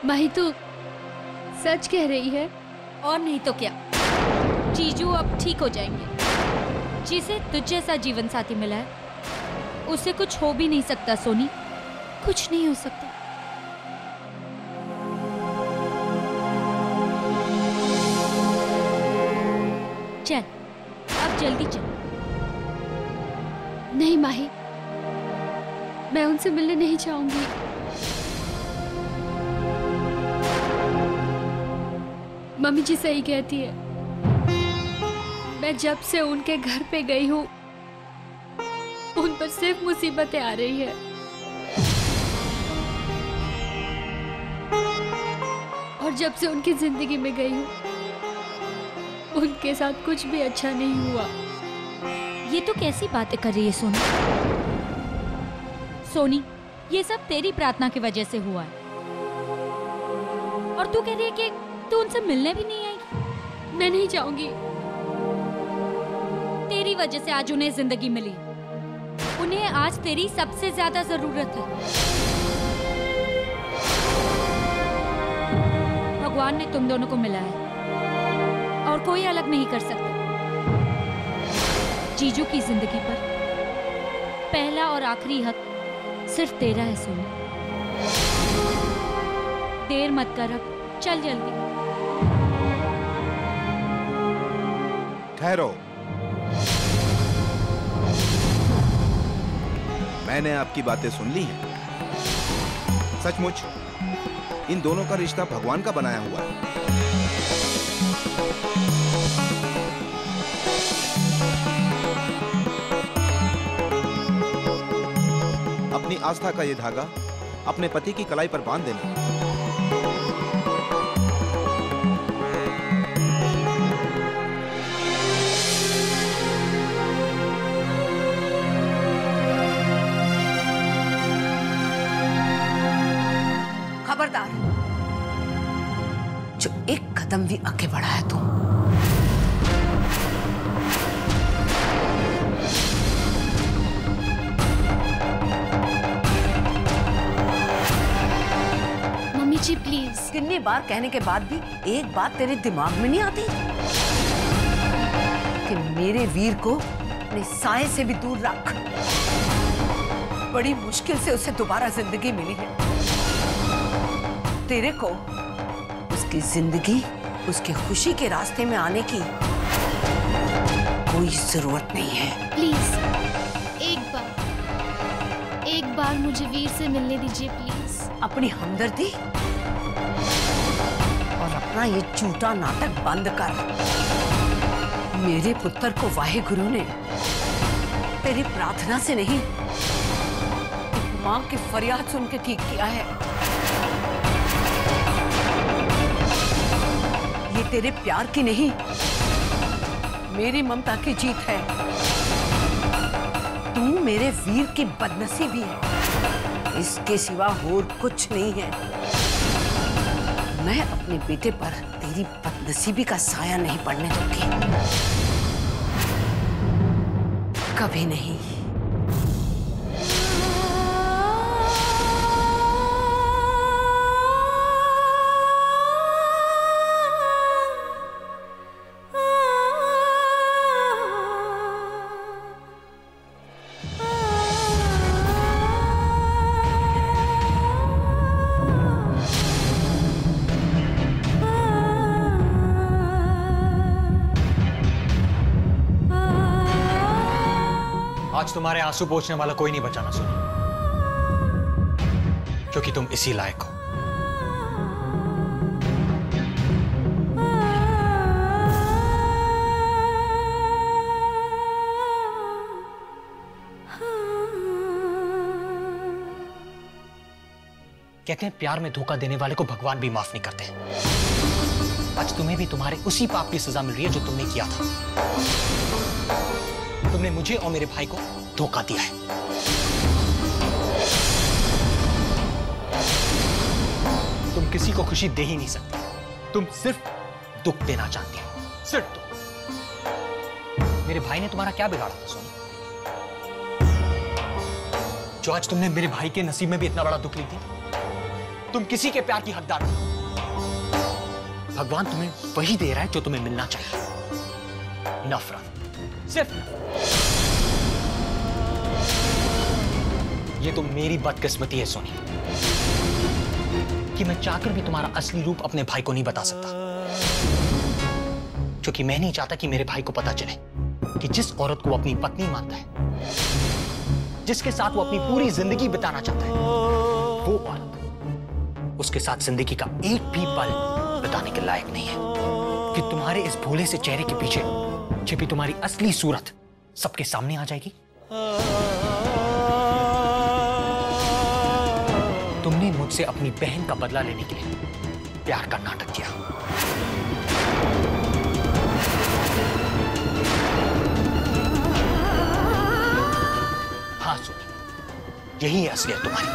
माही तू सच कह रही है? और नहीं तो क्या, जीजू अब ठीक हो जाएंगे। जिसे तुझ जैसा जीवन साथी मिला है उसे कुछ हो भी नहीं सकता सोनी, कुछ नहीं हो सकता। चल अब जल्दी चल। नहीं माही, मैं उनसे मिलने नहीं चाहूंगी। मम्मी जी सही कहती है, मैं जब से उनके घर पे गई हूँ उन पर सिर्फ मुसीबतें आ रही है। और जब से उनकी जिंदगी में गई हूँ उनके साथ कुछ भी अच्छा नहीं हुआ। ये तो कैसी बातें कर रही है सोनी? सोनी, ये सब तेरी प्रार्थना की वजह से हुआ है। और तू कह रही है कि तू उनसे मिलने भी नहीं आएगी? मैं नहीं चाहूंगी। तेरी वजह से आज उन्हें जिंदगी मिली, उन्हें आज तेरी सबसे ज्यादा जरूरत है। भगवान ने तुम दोनों को मिला है और कोई अलग नहीं कर सकता। जीजू की जिंदगी पर पहला और आखिरी हक सिर्फ तेरा है सोनी। देर मत कर, अब चल जल्दी। ठहरो, मैंने आपकी बातें सुन ली हैं। सचमुच इन दोनों का रिश्ता भगवान का बनाया हुआ है। अपनी आस्था का ये धागा अपने पति की कलाई पर बांध देना। खबरदार, जो एक कदम भी आगे बढ़ा है तुम। Mummy ji please. कितनी बार कहने के बाद भी एक बात तेरे दिमाग में नहीं आती कि मेरे वीर को अपने साए से भी दूर रख। बड़ी मुश्किल से उसे दोबारा जिंदगी मिली है। तेरे को उसकी जिंदगी, उसकी खुशी के रास्ते में आने की कोई जरूरत नहीं है। प्लीज एक बार मुझे वीर से मिलने दीजिए प्लीज। अपनी हमदर्दी और अपना ये झूठा नाटक बंद कर। मेरे पुत्र को वाहेगुरु ने तेरी प्रार्थना से नहीं, मां की फरियाद सुन के ठीक किया है। ये तेरे प्यार की नहीं, मेरी ममता की जीत है। तू मेरे वीर की बदनसीबी है, इसके सिवा और कुछ नहीं है। मैं अपने बेटे पर तेरी बदनसीबी का साया नहीं पड़ने दूंगी, कभी नहीं। आज तुम्हारे आंसू पोंछने वाला कोई नहीं बचाना सोनी, क्योंकि तुम इसी लायक हो। कहते हैं प्यार में धोखा देने वाले को भगवान भी माफ नहीं करते। आज तुम्हें भी तुम्हारे उसी पाप की सजा मिल रही है जो तुमने किया था। तुमने मुझे और मेरे भाई को धोखा दिया है। तुम किसी को खुशी दे ही नहीं सकते, तुम सिर्फ दुख देना चाहती हो, सिर्फ दुख। मेरे भाई ने तुम्हारा क्या बिगाड़ा था सोनी, जो आज तुमने मेरे भाई के नसीब में भी इतना बड़ा दुख ली थी? तुम किसी के प्यार की हकदार हो। भगवान तुम्हें वही दे रहा है जो तुम्हें मिलना चाहिए, नफरत, सिर्फ नफरत। ये तो मेरी बदकिस्मती है सोनी कि मैं चाहकर भी तुम्हारा असली रूप अपने भाई को नहीं बता सकता, क्योंकि मैं नहीं चाहता कि मेरे भाई को पता चले कि जिस औरत को वो अपनी पत्नी मानता है, जिसके साथ वो अपनी पूरी जिंदगी बिताना चाहता है, वो औरत उसके साथ जिंदगी का एक भी पल बिताने के लायक नहीं है, कि तुम्हारे इस भोले से चेहरे के पीछे छिपी तुम्हारी असली सूरत सबके सामने आ जाएगी। तुमने मुझसे अपनी बहन का बदला लेने के लिए प्यार का नाटक किया। हाँ सोनी, यही है असलियत तुम्हारी।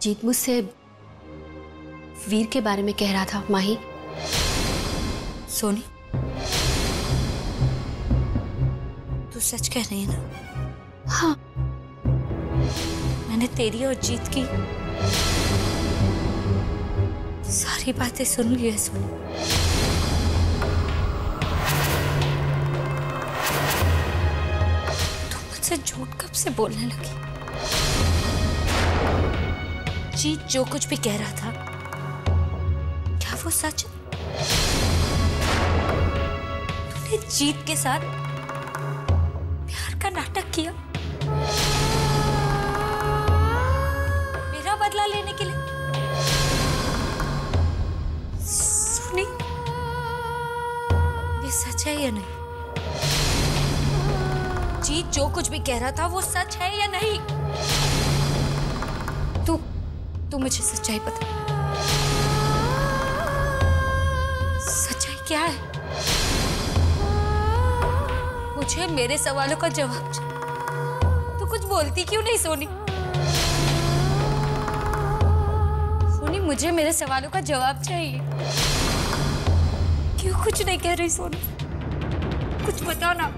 जीत मुझसे वीर के बारे में कह रहा था माही। सोनी, तू सच कह रही है ना? हाँ, मैंने तेरी और जीत की सारी बातें सुन ली है सोनी। तू मुझसे झूठ कब से बोलने लगी? जीत जो कुछ भी कह रहा था, क्या वो सच? तूने जीत के साथ प्यार का नाटक किया मेरा बदला लेने के लिए? सुनी, ये सच है या नहीं? जीत जो कुछ भी कह रहा था वो सच है या नहीं? तू मुझे सच्चाई बता। सच्चाई क्या है? मुझे मेरे सवालों का जवाब चाहिए। तू कुछ बोलती क्यों नहीं सोनी? सोनी, मुझे मेरे सवालों का जवाब चाहिए। क्यों कुछ नहीं कह रही सोनी? कुछ बताओ ना।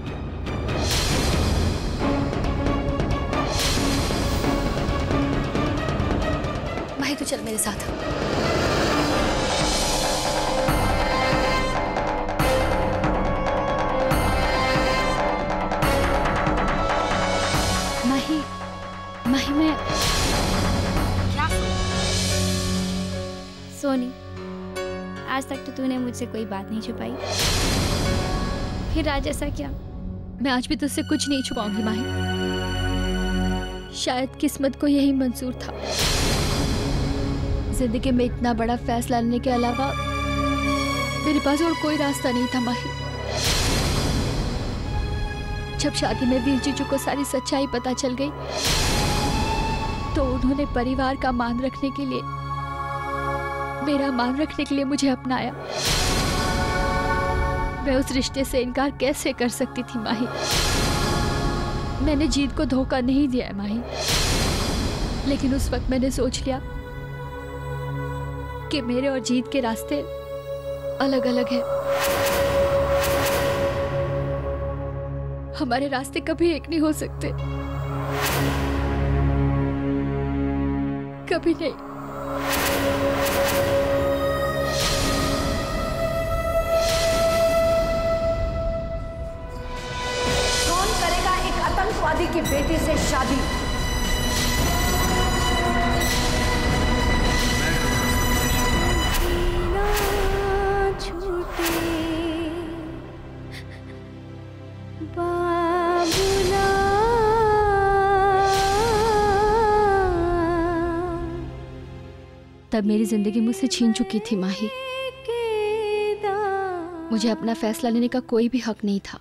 माही, तू चल मेरे साथ। माही, माही, मैं क्या? सोनी, आज तक तो तूने मुझसे कोई बात नहीं छुपाई, फिर आज ऐसा क्या? मैं आज भी तुझसे कुछ नहीं छुपाऊंगी माही। शायद किस्मत को यही मंजूर था। जिंदगी में इतना बड़ा फैसला लेने के अलावा मेरे पास और कोई रास्ता नहीं था माही। जब शादी में वीर जीजू को सारी सच्चाई पता चल गई तो उन्होंने परिवार का मान रखने के लिए, मेरा मान रखने के लिए मुझे अपनाया। मैं उस रिश्ते से इनकार कैसे कर सकती थी माही? मैंने जीत को धोखा नहीं दिया है माही, लेकिन उस वक्त मैंने सोच लिया कि मेरे और जीत के रास्ते अलग अलग हैं। हमारे रास्ते कभी एक नहीं हो सकते, कभी नहीं। कौन करेगा एक आतंकवादी जी की बेटी से शादी। तब मेरी जिंदगी मुझसे छीन चुकी थी माही। मुझे अपना फैसला लेने का कोई भी हक नहीं था।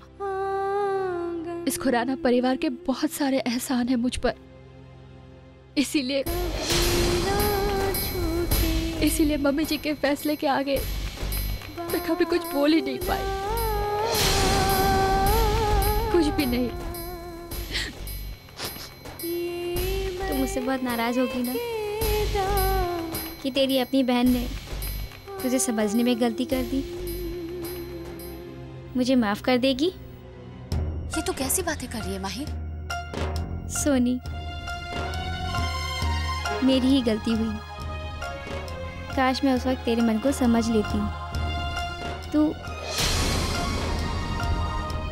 इस खुराना परिवार के बहुत सारे एहसान हैं मुझ पर, इसीलिए मम्मी जी के फैसले के आगे मैं कभी कुछ बोल ही नहीं पाई, कुछ भी नहीं। तुम मुझसे बहुत नाराज होगी ना कि तेरी अपनी बहन ने तुझे समझने में गलती कर दी। मुझे माफ कर देगी? ये तो कैसी बातें कर रही है माही? सोनी, मेरी ही गलती हुई। काश मैं उस वक्त तेरे मन को समझ लेती।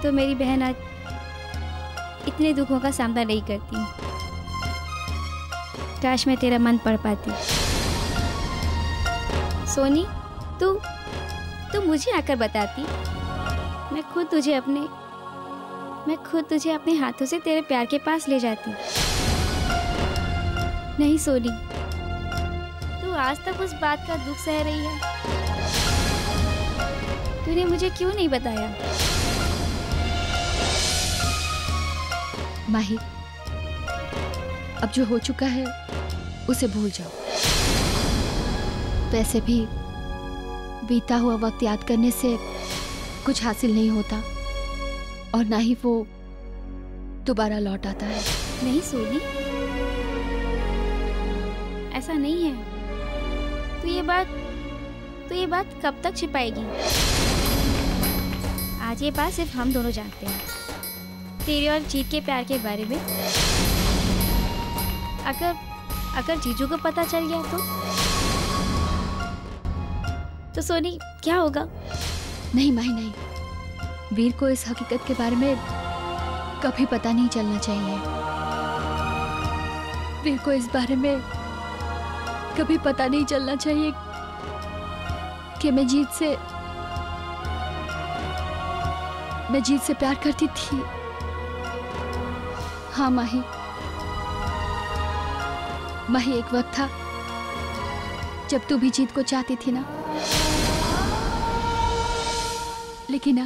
तो मेरी बहन आज इतने दुखों का सामना नहीं करती। काश मैं तेरा मन पढ़ पाती। सोनी, तू मुझे आकर बताती, मैं खुद तुझे अपने हाथों से तेरे प्यार के पास ले जाती। नहीं सोनी, तू आज तक उस बात का दुख सह रही है। तूने मुझे क्यों नहीं बताया? माही, अब जो हो चुका है उसे भूल जाओ। वैसे भी बीता हुआ वक्त याद करने से कुछ हासिल नहीं होता और ना ही वो दोबारा लौट आता है। नहीं सोनी, ऐसा नहीं है। तू ये बात कब तक छिपाएगी? आज ये बात सिर्फ हम दोनों जानते हैं, तेरे और जीत के प्यार के बारे में। अगर जीजू को पता चल गया तो सोनी क्या होगा? नहीं माही नहीं, वीर को इस हकीकत के बारे में कभी पता नहीं चलना चाहिए। वीर को इस बारे में कभी पता नहीं चलना चाहिए कि मैं जीत से प्यार करती थी। हाँ माही, एक वक्त था जब तू भी जीत को चाहती थी ना, लेकिन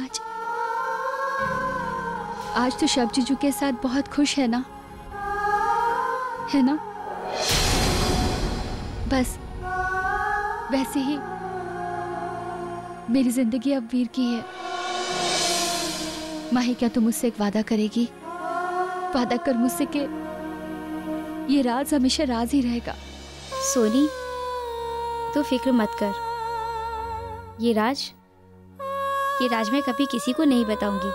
आज तो शब जीजू के साथ बहुत खुश है ना? बस वैसे ही मेरी जिंदगी अब वीर की है। माही, क्या तुम मुझसे एक वादा करेगी? वादा कर मुझसे कि ये राज हमेशा राज ही रहेगा। सोनी, तू फिक्र मत कर। ये राज मैं कभी किसी को नहीं बताऊंगी।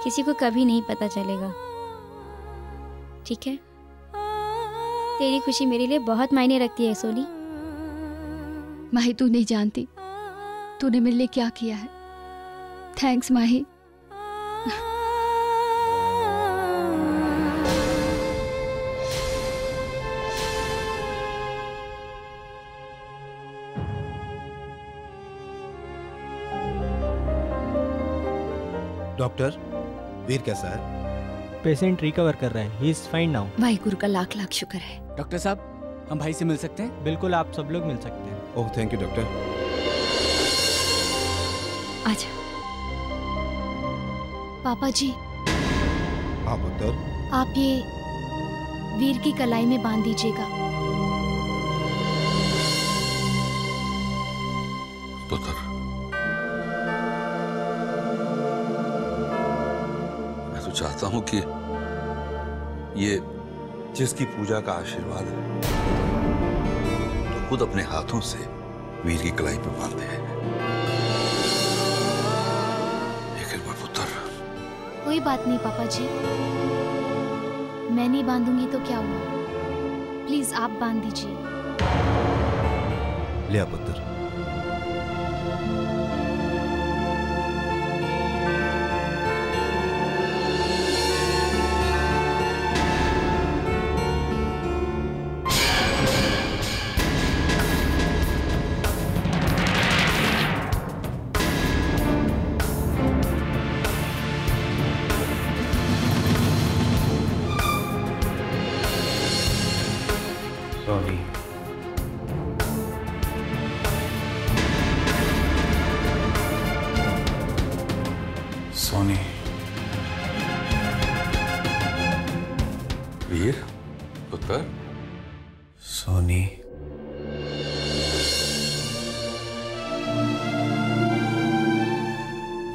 किसी को कभी नहीं पता चलेगा, ठीक है? तेरी खुशी मेरे लिए बहुत मायने रखती है सोनी। माही, तू नहीं जानती तूने मेरे लिए क्या किया है। थैंक्स माही। डॉक्टर, वीर कैसा है? पेशेंट रिकवर कर रहे हैं। He is fine now. Waheguru का लाख लाख शुक्र है। डॉक्टर साहब, हम भाई से मिल सकते हैं? बिल्कुल, आप सब लोग मिल सकते हैं। ओह, थैंक यू डॉक्टर। आजा। पापा जी। हाँ पुत्र। आप ये वीर की कलाई में बांध दीजिएगा। पुत्र, मैं तो चाहता हूं कि ये जिसकी पूजा का आशीर्वाद है तो खुद अपने हाथों से वीर की कलाई पर बांधे। लेकिन पुत्र, कोई बात नहीं पापा जी, मैं नहीं बांधूंगी तो क्या हुआ? प्लीज आप बांध दीजिए। ले आ पुत्र। सॉरी। सोनी। वीर पुत्र। सोनी।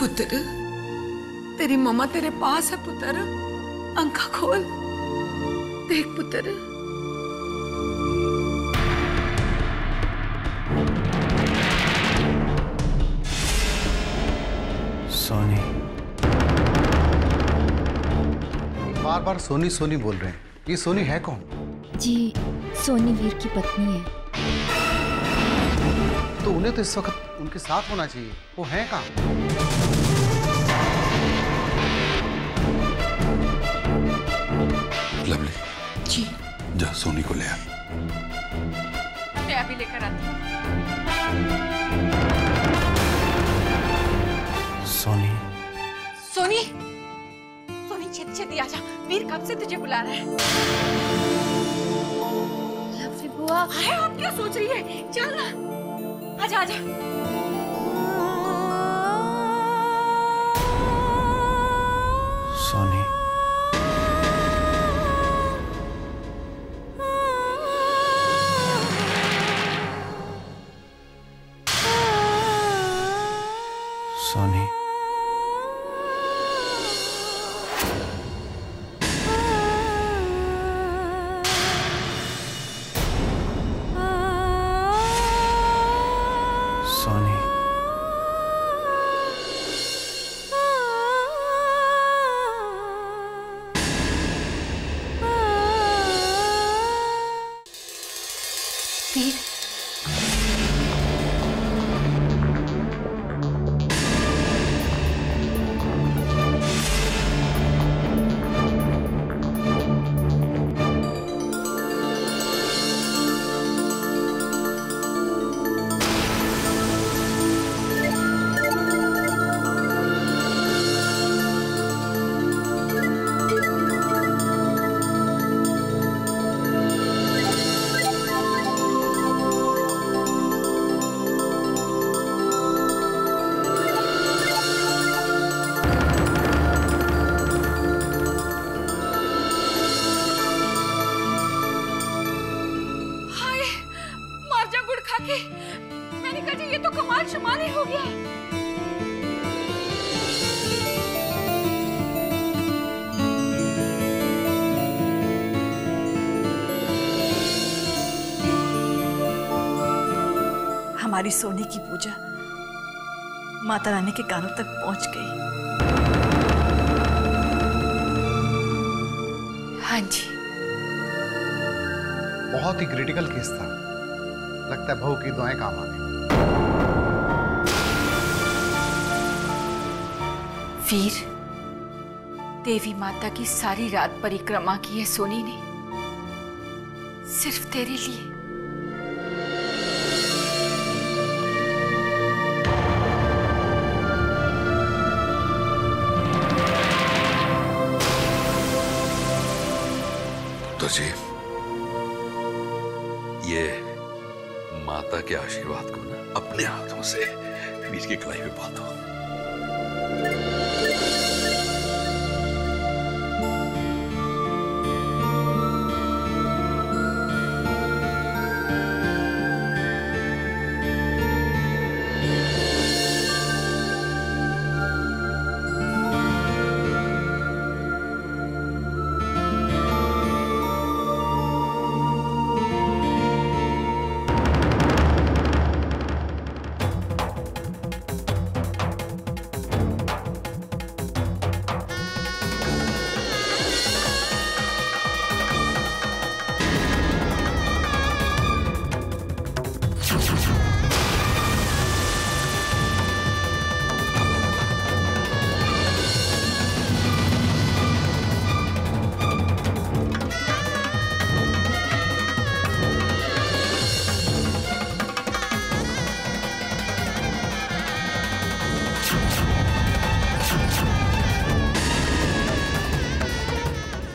पुत्र, तेरी मम्मा तेरे पास है पुत्र। आंखा खोल, देख पुत्र। सोनी। बार बार सोनी सोनी बोल रहे हैं, ये सोनी है कौन? जी, सोनी वीर की पत्नी है। तो उन्हें तो इस वक्त उनके साथ होना चाहिए, वो है कहाँ? लवली जी, जा सोनी को ले आ। मैं अभी लेकर आती हूँ। सोनी। सोनी, सोनी छेती छेती आजा, वीर कब से तुझे बुला रहा है। लवली बुआ। अरे आप क्या सोच रही है, चल ना, आजा आजा। सोनी। सोनी। सोनी। वीर, मैंने कहा ये तो कमाल शमाल ही हो गया। हमारी सोनी की पूजा माता रानी के कानों तक पहुंच गई। हाँ जी, बहुत ही क्रिटिकल केस था, लगता है बहू की दुआएं काम आ गई। वीर, देवी माता की सारी रात परिक्रमा की है सोनी ने, सिर्फ तेरे लिए। तो जी, ये माता के आशीर्वाद को ना अपने हाथों से वीर की कलाई में बांधो।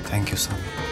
Thank you Soni.